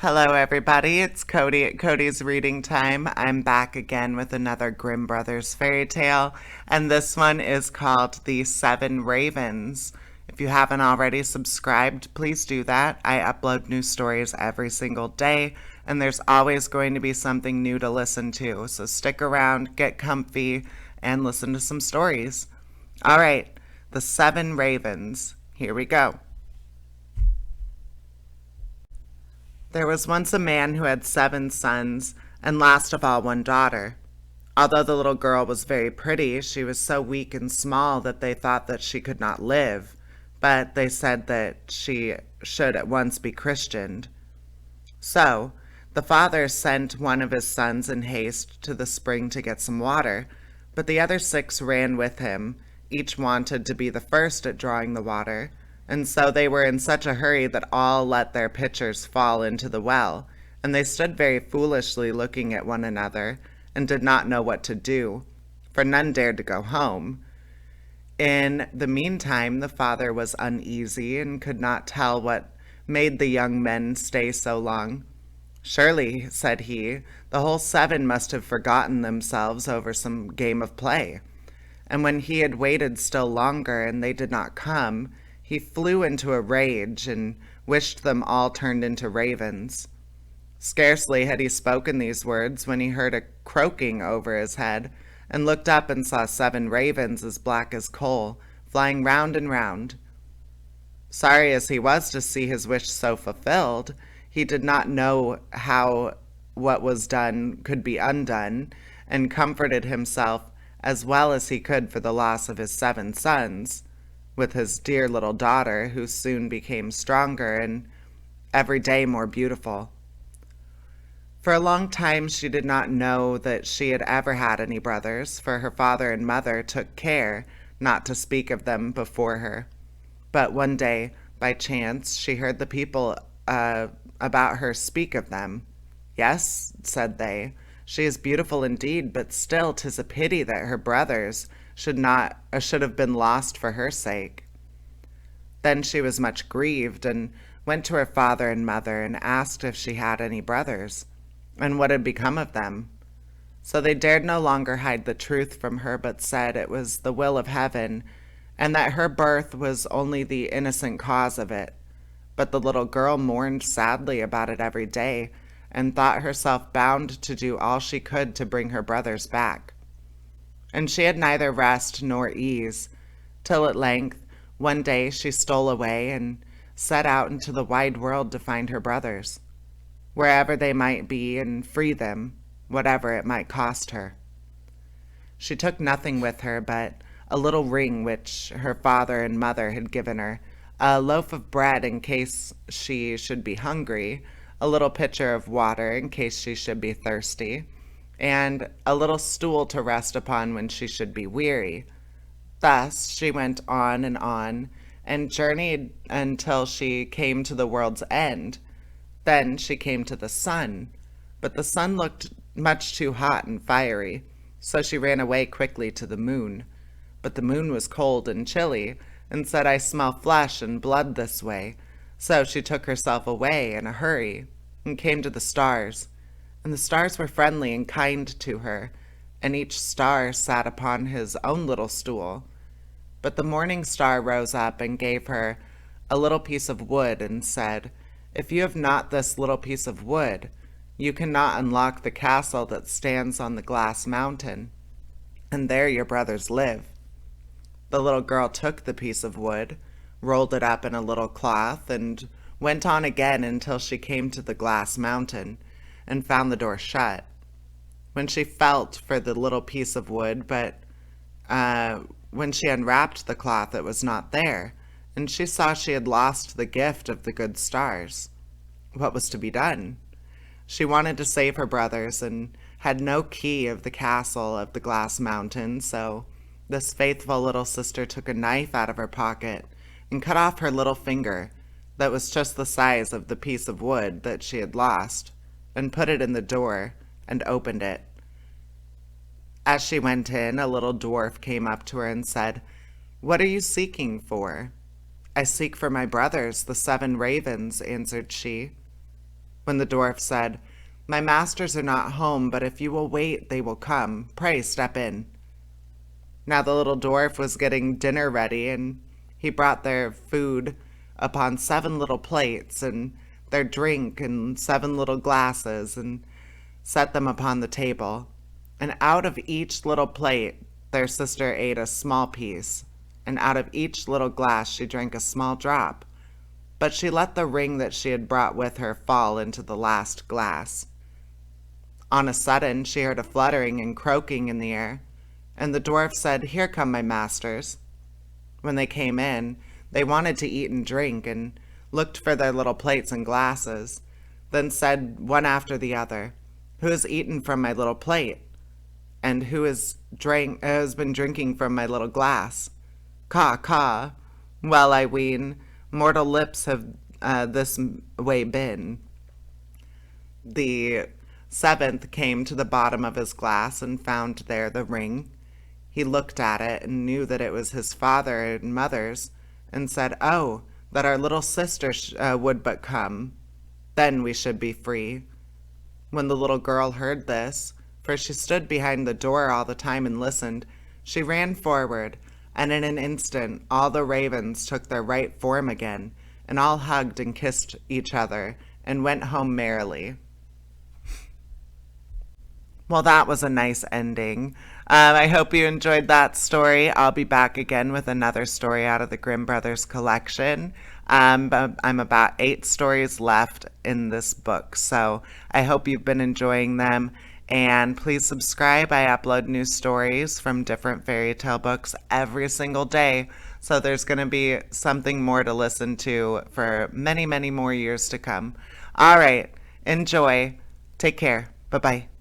Hello, everybody. It's Cody at Cody's Reading Time. I'm back again with another Grimm Brothers fairy tale, and this one is called The Seven Ravens. If you haven't already subscribed, please do that. I upload new stories every single day, and there's always going to be something new to listen to. So stick around, get comfy, and listen to some stories. All right, The Seven Ravens. Here we go. There was once a man who had 7 sons, and last of all 1 daughter. Although the little girl was very pretty, she was so weak and small that they thought that she could not live, but they said that she should at once be christened. So the father sent one of his sons in haste to the spring to get some water, but the other 6 ran with him. Each wanted to be the first at drawing the water, and so they were in such a hurry that all let their pitchers fall into the well, and they stood very foolishly looking at one another, and did not know what to do, for none dared to go home. In the meantime, the father was uneasy, and could not tell what made the young men stay so long. Surely, said he, the whole 7 must have forgotten themselves over some game of play. And when he had waited still longer, and they did not come, he flew into a rage, and wished them all turned into ravens. Scarcely had he spoken these words when he heard a croaking over his head, and looked up and saw 7 ravens as black as coal, flying round and round. Sorry as he was to see his wish so fulfilled, he did not know how what was done could be undone, and comforted himself as well as he could for the loss of his 7 sons, with his dear little daughter, who soon became stronger and every day more beautiful. For a long time she did not know that she had ever had any brothers, for her father and mother took care not to speak of them before her. But one day, by chance, she heard the people about her speak of them. Yes, said they, she is beautiful indeed, but still 'tis a pity that her brothers should have been lost for her sake. Then she was much grieved, and went to her father and mother, and asked if she had any brothers, and what had become of them. So they dared no longer hide the truth from her, but said it was the will of heaven, and that her birth was only the innocent cause of it. But the little girl mourned sadly about it every day, and thought herself bound to do all she could to bring her brothers back. And she had neither rest nor ease, till at length one day she stole away, and set out into the wide world to find her brothers, wherever they might be, and free them, whatever it might cost her. She took nothing with her but a little ring which her father and mother had given her, a loaf of bread in case she should be hungry, a little pitcher of water in case she should be thirsty, and a little stool to rest upon when she should be weary. Thus she went on, and journeyed until she came to the world's end. Then she came to the sun, but the sun looked much too hot and fiery, so she ran away quickly to the moon. But the moon was cold and chilly, and said, I smell flesh and blood this way. So she took herself away in a hurry, and came to the stars. And the stars were friendly and kind to her, and each star sat upon his own little stool. But the morning star rose up and gave her a little piece of wood, and said, If you have not this little piece of wood, you cannot unlock the castle that stands on the glass mountain, and there your brothers live. The little girl took the piece of wood, rolled it up in a little cloth, and went on again until she came to the glass mountain, and found the door shut. When she felt for the little piece of wood, but when she unwrapped the cloth, it was not there, and she saw she had lost the gift of the good stars. What was to be done? She wanted to save her brothers, and had no key of the castle of the glass mountain, so this faithful little sister took a knife out of her pocket, and cut off her little finger, that was just the size of the piece of wood that she had lost, and put it in the door, and opened it. As she went in, a little dwarf came up to her and said, What are you seeking for? I seek for my brothers, the 7 ravens, answered she. when the dwarf said, "My masters are not home, but if you will wait, they will come. Pray step in." Now the little dwarf was getting dinner ready, and he brought their food upon 7 little plates, and their drink in 7 little glasses, and set them upon the table. And out of each little plate their sister ate a small piece, and out of each little glass she drank a small drop. But she let the ring that she had brought with her fall into the last glass. On a sudden she heard a fluttering and croaking in the air, and the dwarf said, "Here come my masters." When they came in, they wanted to eat and drink, and looked for their little plates and glasses, then said one after the other, "Who has eaten from my little plate? And who has been drinking from my little glass? Caw, caw. Well, I ween, mortal lips have this way been." The seventh came to the bottom of his glass and found there the ring. He looked at it and knew that it was his father and mother's, and said, "Oh, that our little sister would but come. Then we should be free." When the little girl heard this, for she stood behind the door all the time and listened, she ran forward, and in an instant all the ravens took their right form again, and all hugged and kissed each other, and went home merrily. Well, that was a nice ending. I hope you enjoyed that story. I'll be back again with another story out of the Grimm Brothers collection. But I'm about 8 stories left in this book, so I hope you've been enjoying them. And please subscribe. I upload new stories from different fairy tale books every single day, so there's going to be something more to listen to for many, many more years to come. All right, enjoy. Take care. Bye-bye.